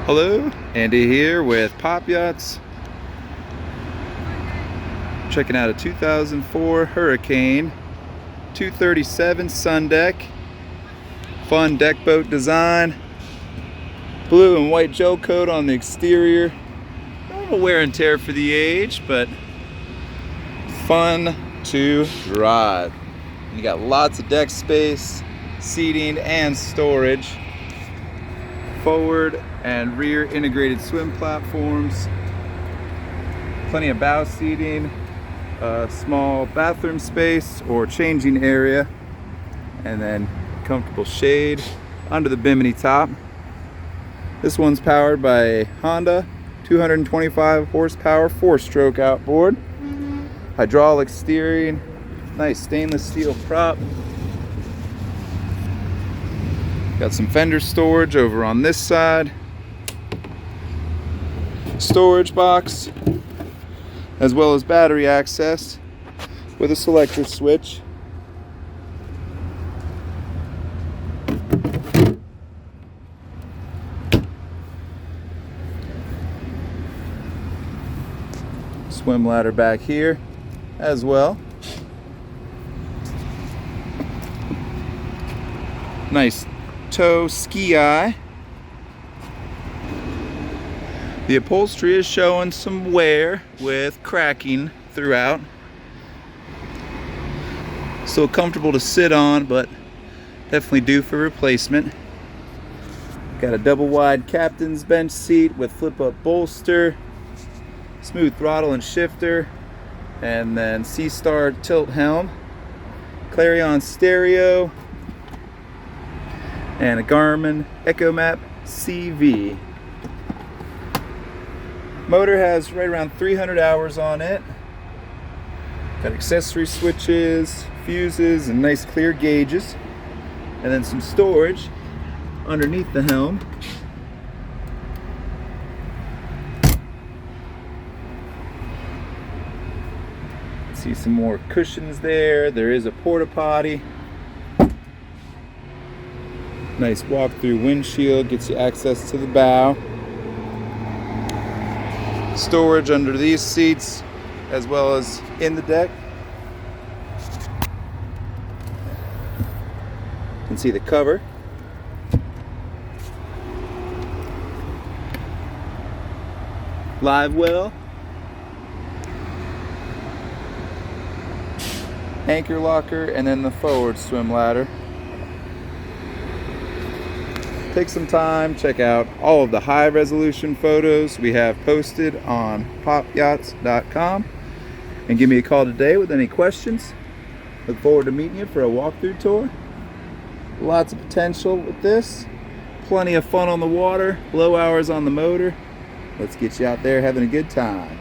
Hello, Andy here with Pop Yachts. Checking out a 2004 Hurricane 237 Sundeck. Fun deck boat design. Blue and white gel coat on the exterior. A little wear and tear for the age, but fun to drive. You got lots of deck space, seating, and storage. Forward and rear integrated swim platforms. Plenty of bow seating, a small bathroom space or changing area, and then comfortable shade under the bimini top. This one's powered by a Honda 225 horsepower 4-stroke outboard. Hydraulic steering, nice stainless steel prop. Got some fender storage over on this side. Storage box, as well as battery access with a selector switch. Swim ladder back here as well. Nice tow ski eye. The upholstery is showing some wear with cracking throughout. Still comfortable to sit on, but definitely due for replacement. Got a double wide captain's bench seat with flip up bolster, smooth throttle and shifter, and then C-Star tilt helm, Clarion stereo, and a Garmin EchoMap CV. Motor has right around 300 hours on it. Got accessory switches, fuses, and nice clear gauges. And then some storage underneath the helm. See some more cushions there. There is a porta potty. Nice walk-through windshield, gets you access to the bow. Storage under these seats, as well as in the deck. You can see the cover. Live well. Anchor locker, and then the forward swim ladder. Take some time, check out all of the high resolution photos we have posted on popyachts.com, and give me a call today with any questions. Look forward to meeting you for a walkthrough tour. Lots of potential with this. Plenty of fun on the water, low hours on the motor. Let's get you out there having a good time.